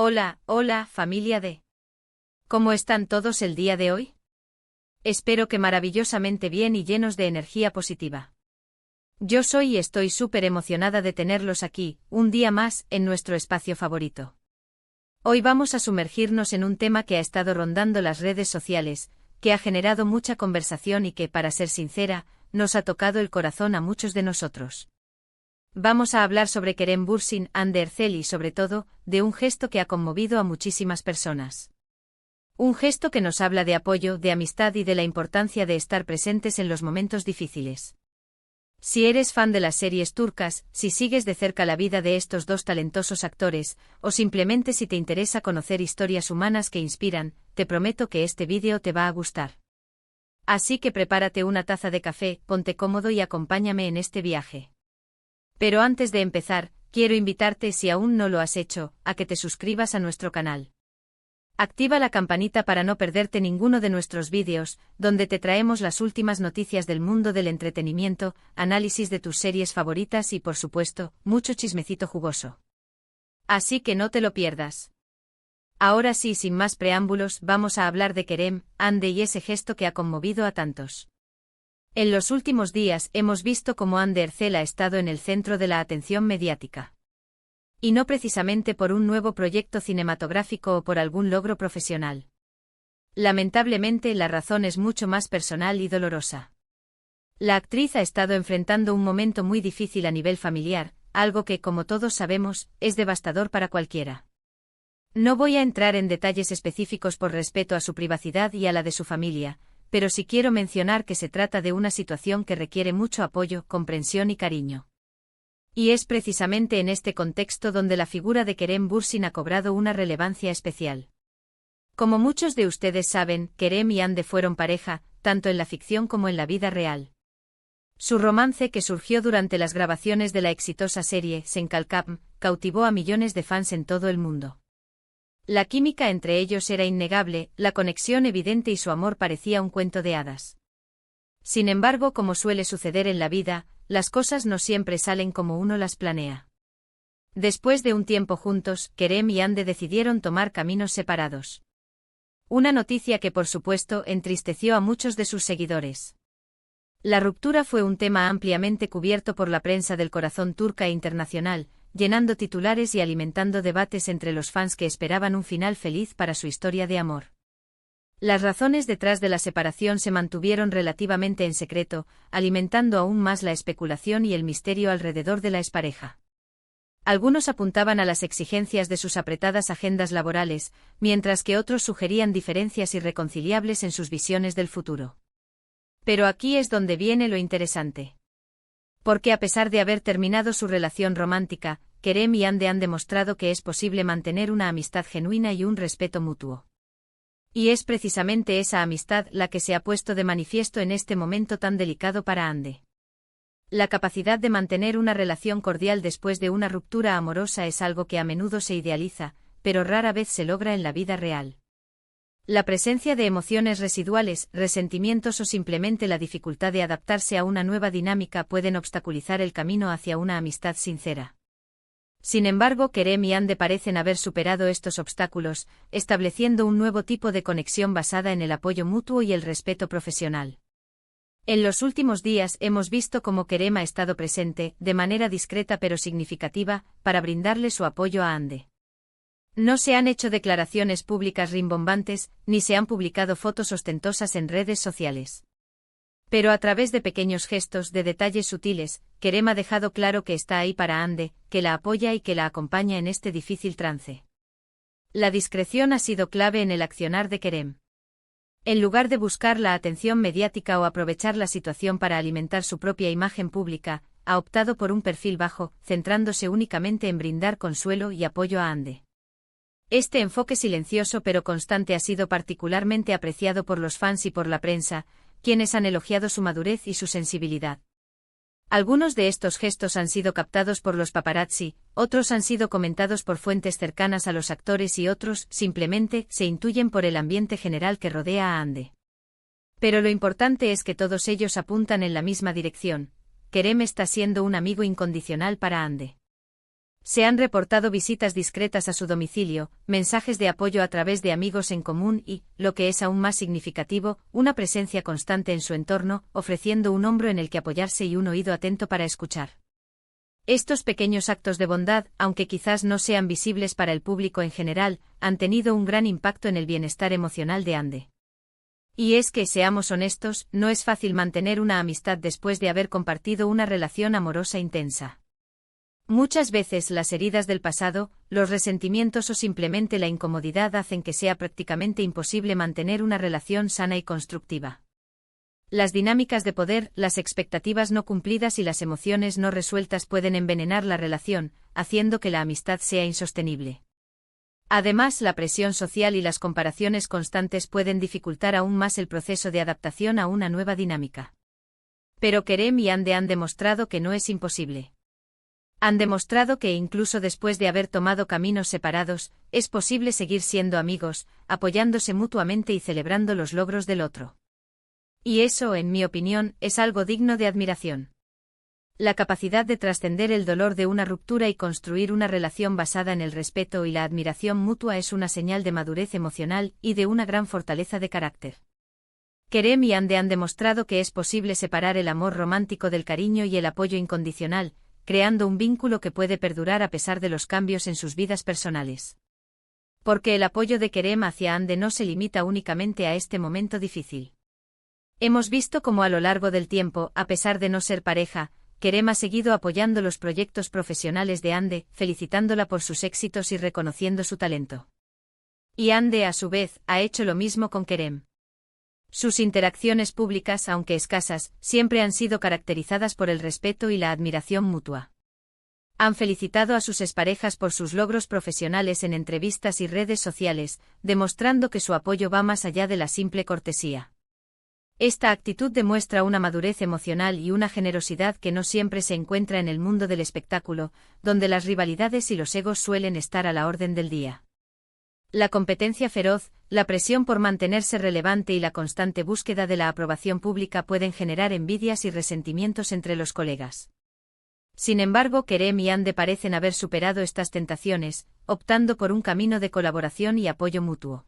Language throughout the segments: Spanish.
Hola, hola, familia de. ¿Cómo están todos el día de hoy? Espero que maravillosamente bien y llenos de energía positiva. Yo soy y estoy súper emocionada de tenerlos aquí, un día más, en nuestro espacio favorito. Hoy vamos a sumergirnos en un tema que ha estado rondando las redes sociales, que ha generado mucha conversación y que, para ser sincera, nos ha tocado el corazón a muchos de nosotros. Vamos a hablar sobre Kerem Bürsin, Hande Erçel y, sobre todo, de un gesto que ha conmovido a muchísimas personas. Un gesto que nos habla de apoyo, de amistad y de la importancia de estar presentes en los momentos difíciles. Si eres fan de las series turcas, si sigues de cerca la vida de estos dos talentosos actores, o simplemente si te interesa conocer historias humanas que inspiran, te prometo que este vídeo te va a gustar. Así que prepárate una taza de café, ponte cómodo y acompáñame en este viaje. Pero antes de empezar, quiero invitarte, si aún no lo has hecho, a que te suscribas a nuestro canal. Activa la campanita para no perderte ninguno de nuestros vídeos, donde te traemos las últimas noticias del mundo del entretenimiento, análisis de tus series favoritas y, por supuesto, mucho chismecito jugoso. Así que no te lo pierdas. Ahora sí, sin más preámbulos, vamos a hablar de Kerem, Hande y ese gesto que ha conmovido a tantos. En los últimos días hemos visto cómo Hande Erçel ha estado en el centro de la atención mediática. Y no precisamente por un nuevo proyecto cinematográfico o por algún logro profesional. Lamentablemente, la razón es mucho más personal y dolorosa. La actriz ha estado enfrentando un momento muy difícil a nivel familiar, algo que, como todos sabemos, es devastador para cualquiera. No voy a entrar en detalles específicos por respeto a su privacidad y a la de su familia, pero sí quiero mencionar que se trata de una situación que requiere mucho apoyo, comprensión y cariño. Y es precisamente en este contexto donde la figura de Kerem Bürsin ha cobrado una relevancia especial. Como muchos de ustedes saben, Kerem y Hande fueron pareja, tanto en la ficción como en la vida real. Su romance, que surgió durante las grabaciones de la exitosa serie Sen Kalkam, cautivó a millones de fans en todo el mundo. La química entre ellos era innegable, la conexión evidente y su amor parecía un cuento de hadas. Sin embargo, como suele suceder en la vida, las cosas no siempre salen como uno las planea. Después de un tiempo juntos, Kerem y Hande decidieron tomar caminos separados. Una noticia que, por supuesto, entristeció a muchos de sus seguidores. La ruptura fue un tema ampliamente cubierto por la prensa del corazón turca e internacional, llenando titulares y alimentando debates entre los fans que esperaban un final feliz para su historia de amor. Las razones detrás de la separación se mantuvieron relativamente en secreto, alimentando aún más la especulación y el misterio alrededor de la expareja. Algunos apuntaban a las exigencias de sus apretadas agendas laborales, mientras que otros sugerían diferencias irreconciliables en sus visiones del futuro. Pero aquí es donde viene lo interesante. Porque a pesar de haber terminado su relación romántica, Kerem y Hande han demostrado que es posible mantener una amistad genuina y un respeto mutuo. Y es precisamente esa amistad la que se ha puesto de manifiesto en este momento tan delicado para Hande. La capacidad de mantener una relación cordial después de una ruptura amorosa es algo que a menudo se idealiza, pero rara vez se logra en la vida real. La presencia de emociones residuales, resentimientos o simplemente la dificultad de adaptarse a una nueva dinámica pueden obstaculizar el camino hacia una amistad sincera. Sin embargo, Kerem y Hande parecen haber superado estos obstáculos, estableciendo un nuevo tipo de conexión basada en el apoyo mutuo y el respeto profesional. En los últimos días hemos visto cómo Kerem ha estado presente, de manera discreta pero significativa, para brindarle su apoyo a Hande. No se han hecho declaraciones públicas rimbombantes, ni se han publicado fotos ostentosas en redes sociales. Pero a través de pequeños gestos, de detalles sutiles, Kerem ha dejado claro que está ahí para Hande, que la apoya y que la acompaña en este difícil trance. La discreción ha sido clave en el accionar de Kerem. En lugar de buscar la atención mediática o aprovechar la situación para alimentar su propia imagen pública, ha optado por un perfil bajo, centrándose únicamente en brindar consuelo y apoyo a Hande. Este enfoque silencioso pero constante ha sido particularmente apreciado por los fans y por la prensa, quienes han elogiado su madurez y su sensibilidad. Algunos de estos gestos han sido captados por los paparazzi, otros han sido comentados por fuentes cercanas a los actores y otros, simplemente, se intuyen por el ambiente general que rodea a Hande. Pero lo importante es que todos ellos apuntan en la misma dirección: Kerem está siendo un amigo incondicional para Hande. Se han reportado visitas discretas a su domicilio, mensajes de apoyo a través de amigos en común y, lo que es aún más significativo, una presencia constante en su entorno, ofreciendo un hombro en el que apoyarse y un oído atento para escuchar. Estos pequeños actos de bondad, aunque quizás no sean visibles para el público en general, han tenido un gran impacto en el bienestar emocional de Ande. Y es que, seamos honestos, no es fácil mantener una amistad después de haber compartido una relación amorosa intensa. Muchas veces las heridas del pasado, los resentimientos o simplemente la incomodidad hacen que sea prácticamente imposible mantener una relación sana y constructiva. Las dinámicas de poder, las expectativas no cumplidas y las emociones no resueltas pueden envenenar la relación, haciendo que la amistad sea insostenible. Además, la presión social y las comparaciones constantes pueden dificultar aún más el proceso de adaptación a una nueva dinámica. Pero Kerem y Ande han demostrado que no es imposible. Han demostrado que incluso después de haber tomado caminos separados, es posible seguir siendo amigos, apoyándose mutuamente y celebrando los logros del otro. Y eso, en mi opinión, es algo digno de admiración. La capacidad de trascender el dolor de una ruptura y construir una relación basada en el respeto y la admiración mutua es una señal de madurez emocional y de una gran fortaleza de carácter. Kerem y Ande han demostrado que es posible separar el amor romántico del cariño y el apoyo incondicional, creando un vínculo que puede perdurar a pesar de los cambios en sus vidas personales. Porque el apoyo de Kerem hacia Ande no se limita únicamente a este momento difícil. Hemos visto cómo a lo largo del tiempo, a pesar de no ser pareja, Kerem ha seguido apoyando los proyectos profesionales de Ande, felicitándola por sus éxitos y reconociendo su talento. Y Ande, a su vez, ha hecho lo mismo con Kerem. Sus interacciones públicas, aunque escasas, siempre han sido caracterizadas por el respeto y la admiración mutua. Han felicitado a sus exparejas por sus logros profesionales en entrevistas y redes sociales, demostrando que su apoyo va más allá de la simple cortesía. Esta actitud demuestra una madurez emocional y una generosidad que no siempre se encuentra en el mundo del espectáculo, donde las rivalidades y los egos suelen estar a la orden del día. La competencia feroz, la presión por mantenerse relevante y la constante búsqueda de la aprobación pública pueden generar envidias y resentimientos entre los colegas. Sin embargo, Kerem y Ande parecen haber superado estas tentaciones, optando por un camino de colaboración y apoyo mutuo.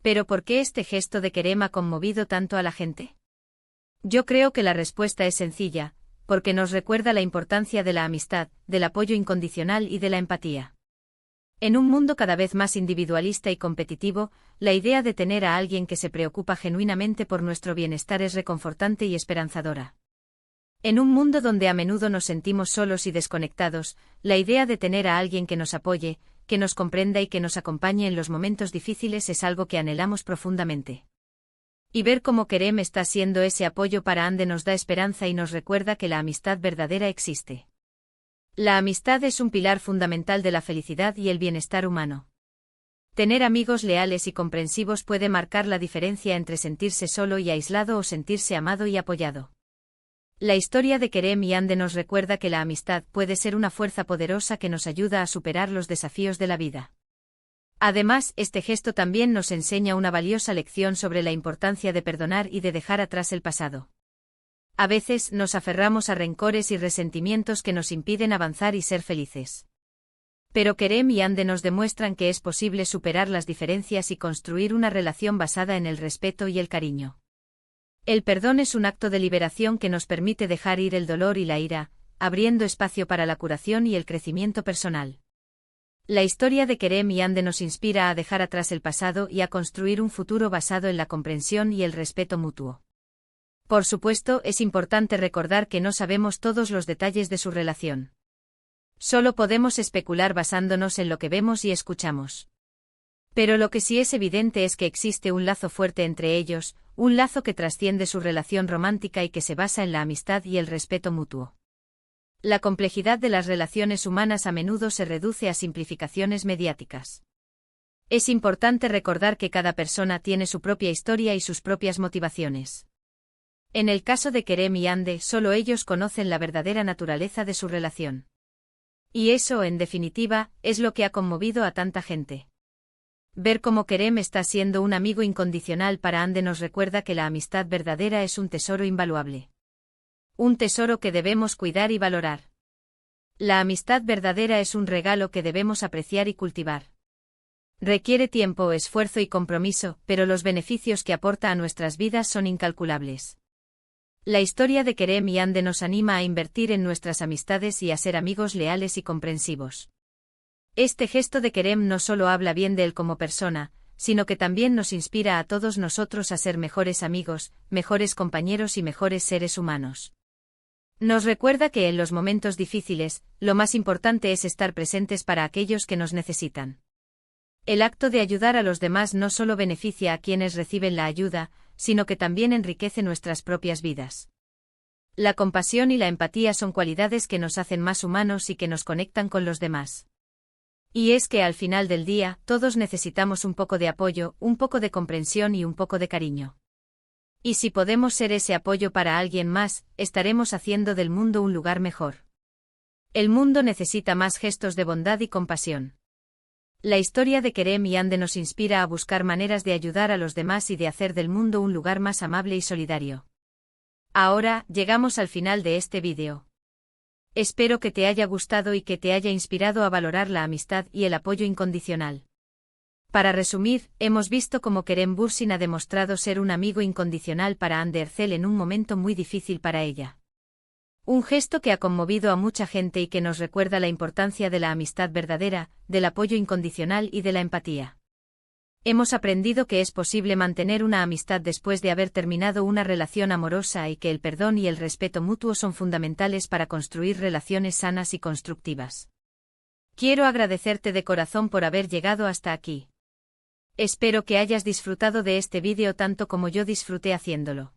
¿Pero por qué este gesto de Kerem ha conmovido tanto a la gente? Yo creo que la respuesta es sencilla, porque nos recuerda la importancia de la amistad, del apoyo incondicional y de la empatía. En un mundo cada vez más individualista y competitivo, la idea de tener a alguien que se preocupa genuinamente por nuestro bienestar es reconfortante y esperanzadora. En un mundo donde a menudo nos sentimos solos y desconectados, la idea de tener a alguien que nos apoye, que nos comprenda y que nos acompañe en los momentos difíciles es algo que anhelamos profundamente. Y ver cómo Kerem está siendo ese apoyo para Ande nos da esperanza y nos recuerda que la amistad verdadera existe. La amistad es un pilar fundamental de la felicidad y el bienestar humano. Tener amigos leales y comprensivos puede marcar la diferencia entre sentirse solo y aislado o sentirse amado y apoyado. La historia de Kerem y Ande nos recuerda que la amistad puede ser una fuerza poderosa que nos ayuda a superar los desafíos de la vida. Además, este gesto también nos enseña una valiosa lección sobre la importancia de perdonar y de dejar atrás el pasado. A veces nos aferramos a rencores y resentimientos que nos impiden avanzar y ser felices. Pero Kerem y Ande nos demuestran que es posible superar las diferencias y construir una relación basada en el respeto y el cariño. El perdón es un acto de liberación que nos permite dejar ir el dolor y la ira, abriendo espacio para la curación y el crecimiento personal. La historia de Kerem y Ande nos inspira a dejar atrás el pasado y a construir un futuro basado en la comprensión y el respeto mutuo. Por supuesto, es importante recordar que no sabemos todos los detalles de su relación. Solo podemos especular basándonos en lo que vemos y escuchamos. Pero lo que sí es evidente es que existe un lazo fuerte entre ellos, un lazo que trasciende su relación romántica y que se basa en la amistad y el respeto mutuo. La complejidad de las relaciones humanas a menudo se reduce a simplificaciones mediáticas. Es importante recordar que cada persona tiene su propia historia y sus propias motivaciones. En el caso de Kerem y Ande, solo ellos conocen la verdadera naturaleza de su relación. Y eso, en definitiva, es lo que ha conmovido a tanta gente. Ver cómo Kerem está siendo un amigo incondicional para Ande nos recuerda que la amistad verdadera es un tesoro invaluable. Un tesoro que debemos cuidar y valorar. La amistad verdadera es un regalo que debemos apreciar y cultivar. Requiere tiempo, esfuerzo y compromiso, pero los beneficios que aporta a nuestras vidas son incalculables. La historia de Kerem y Ande nos anima a invertir en nuestras amistades y a ser amigos leales y comprensivos. Este gesto de Kerem no solo habla bien de él como persona, sino que también nos inspira a todos nosotros a ser mejores amigos, mejores compañeros y mejores seres humanos. Nos recuerda que en los momentos difíciles, lo más importante es estar presentes para aquellos que nos necesitan. El acto de ayudar a los demás no solo beneficia a quienes reciben la ayuda, sino que también enriquece nuestras propias vidas. La compasión y la empatía son cualidades que nos hacen más humanos y que nos conectan con los demás. Y es que al final del día, todos necesitamos un poco de apoyo, un poco de comprensión y un poco de cariño. Y si podemos ser ese apoyo para alguien más, estaremos haciendo del mundo un lugar mejor. El mundo necesita más gestos de bondad y compasión. La historia de Kerem y Ande nos inspira a buscar maneras de ayudar a los demás y de hacer del mundo un lugar más amable y solidario. Ahora, llegamos al final de este vídeo. Espero que te haya gustado y que te haya inspirado a valorar la amistad y el apoyo incondicional. Para resumir, hemos visto cómo Kerem Bürsin ha demostrado ser un amigo incondicional para Hande Erçel en un momento muy difícil para ella. Un gesto que ha conmovido a mucha gente y que nos recuerda la importancia de la amistad verdadera, del apoyo incondicional y de la empatía. Hemos aprendido que es posible mantener una amistad después de haber terminado una relación amorosa y que el perdón y el respeto mutuo son fundamentales para construir relaciones sanas y constructivas. Quiero agradecerte de corazón por haber llegado hasta aquí. Espero que hayas disfrutado de este vídeo tanto como yo disfruté haciéndolo.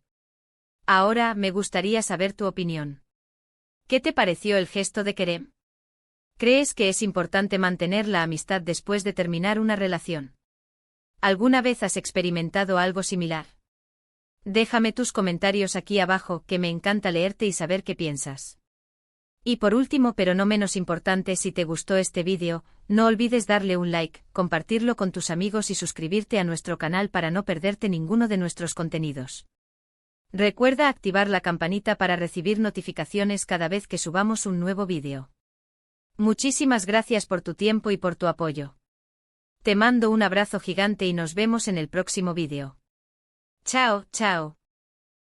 Ahora me gustaría saber tu opinión. ¿Qué te pareció el gesto de Kerem? ¿Crees que es importante mantener la amistad después de terminar una relación? ¿Alguna vez has experimentado algo similar? Déjame tus comentarios aquí abajo, que me encanta leerte y saber qué piensas. Y por último, pero no menos importante, si te gustó este vídeo, no olvides darle un like, compartirlo con tus amigos y suscribirte a nuestro canal para no perderte ninguno de nuestros contenidos. Recuerda activar la campanita para recibir notificaciones cada vez que subamos un nuevo vídeo. Muchísimas gracias por tu tiempo y por tu apoyo. Te mando un abrazo gigante y nos vemos en el próximo vídeo. Chao, chao.